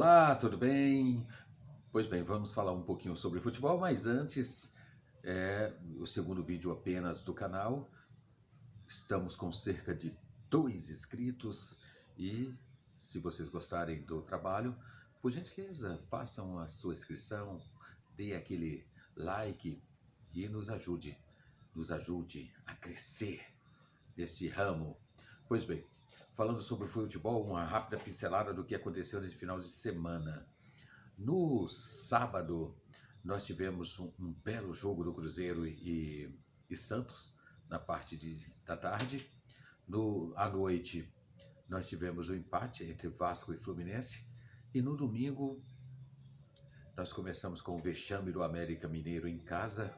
Olá, tudo bem? Pois bem, vamos falar um pouquinho sobre futebol, mas antes, o segundo vídeo apenas do canal. Estamos com cerca de 2 inscritos e se vocês gostarem do trabalho, por gentileza, façam a sua inscrição, dê aquele like e nos ajude a crescer neste ramo. Pois bem, falando sobre futebol, uma rápida pincelada do que aconteceu nesse final de semana. No sábado, nós tivemos um belo jogo do Cruzeiro e Santos, na parte da tarde. À noite, nós tivemos o empate entre Vasco e Fluminense. E no domingo, nós começamos com o vexame do América Mineiro em casa,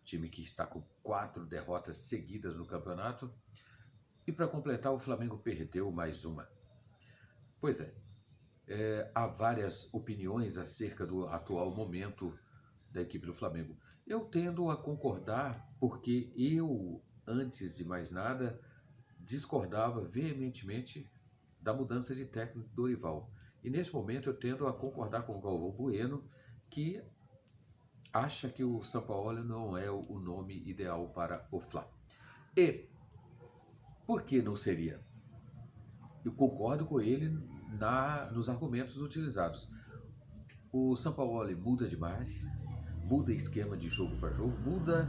time que está com 4 derrotas seguidas no campeonato. E para completar, o Flamengo perdeu mais uma. Pois é. Há várias opiniões acerca do atual momento da equipe do Flamengo. Eu tendo a concordar porque eu, antes de mais nada, discordava veementemente da mudança de técnico do Dorival. E nesse momento eu tendo a concordar com o Galvão Bueno, que acha que o Sampaoli não é o nome ideal para o Fla. E por que não seria? Eu concordo com ele nos argumentos utilizados. O Sampaoli muda demais, muda esquema de jogo para jogo, muda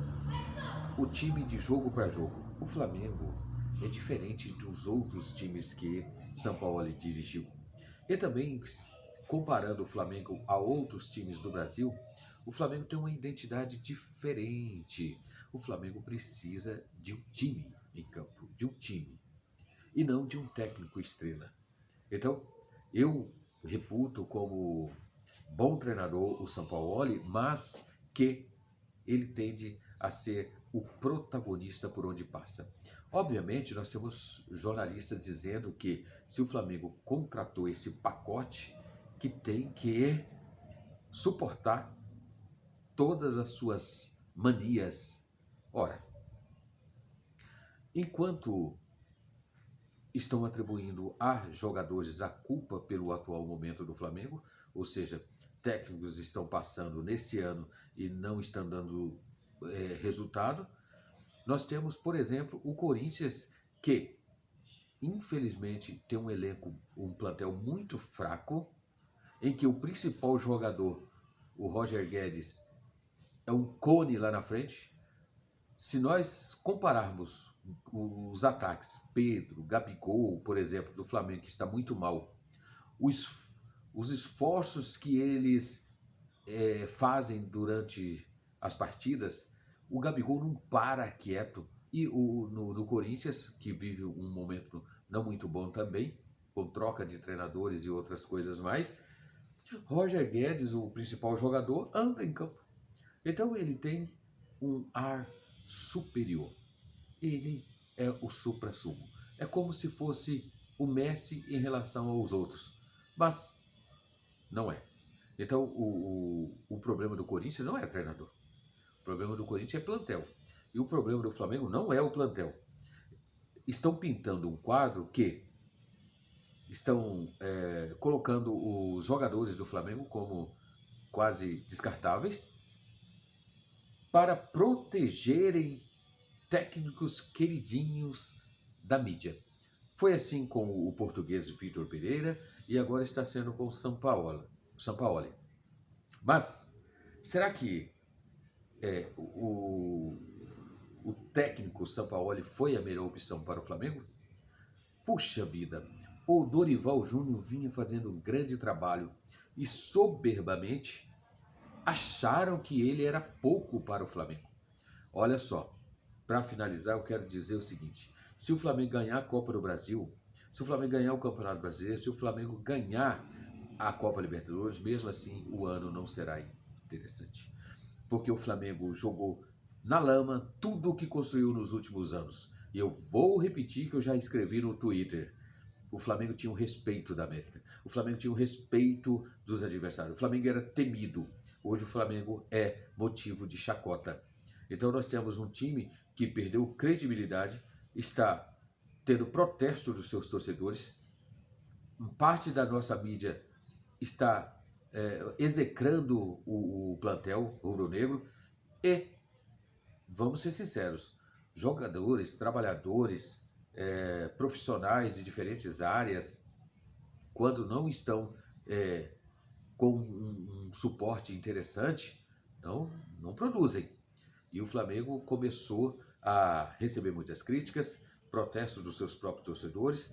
o time de jogo para jogo. O Flamengo é diferente dos outros times que Sampaoli dirigiu. E também, comparando o Flamengo a outros times do Brasil, o Flamengo tem uma identidade diferente. O Flamengo precisa de um time em campo, de um time, e não de um técnico estrela. Então, eu reputo como bom treinador o Sampaoli, mas que ele tende a ser o protagonista por onde passa. Obviamente, nós temos jornalistas dizendo que se o Flamengo contratou esse pacote, que tem que suportar todas as suas manias. Ora, enquanto estão atribuindo a jogadores a culpa pelo atual momento do Flamengo, ou seja, técnicos estão passando neste ano e não estão dando resultado. Nós temos, por exemplo, o Corinthians, que infelizmente tem um elenco, um plantel muito fraco, em que o principal jogador, o Roger Guedes, é um cone lá na frente. Se nós compararmos os ataques, Pedro, Gabigol, por exemplo, do Flamengo, que está muito mal, os esforços que eles fazem durante as partidas, o Gabigol não para quieto. E no Corinthians, que vive um momento não muito bom também, com troca de treinadores e outras coisas mais, Roger Guedes, o principal jogador, anda em campo. Então ele tem um ar superior. Ele é o supra-sumo. É como se fosse o Messi em relação aos outros. Mas não é. Então o problema do Corinthians não é treinador. O problema do Corinthians é plantel. E o problema do Flamengo não é o plantel. Estão pintando um quadro que estão colocando os jogadores do Flamengo como quase descartáveis para protegerem técnicos queridinhos da mídia. Foi assim com o português Vitor Pereira e agora está sendo com o Sampaoli. Mas será que o técnico Sampaoli foi a melhor opção para o Flamengo? Puxa vida, o Dorival Júnior vinha fazendo um grande trabalho e soberbamente acharam que ele era pouco para o Flamengo. Olha só, para finalizar eu quero dizer o seguinte: se o Flamengo ganhar a Copa do Brasil, se o Flamengo ganhar o Campeonato Brasileiro, se o Flamengo ganhar a Copa Libertadores, mesmo assim o ano não será interessante. Porque o Flamengo jogou na lama tudo o que construiu nos últimos anos. E eu vou repetir que eu já escrevi no Twitter. O Flamengo tinha o respeito da América. O Flamengo tinha o respeito dos adversários. O Flamengo era temido. Hoje o Flamengo é motivo de chacota. Então nós temos um time que perdeu credibilidade, está tendo protesto dos seus torcedores. Parte da nossa mídia está execrando o plantel rubro-negro e, vamos ser sinceros, jogadores, trabalhadores, profissionais de diferentes áreas, quando não estão com um suporte interessante, não produzem. E o Flamengo começou a receber muitas críticas, protestos dos seus próprios torcedores,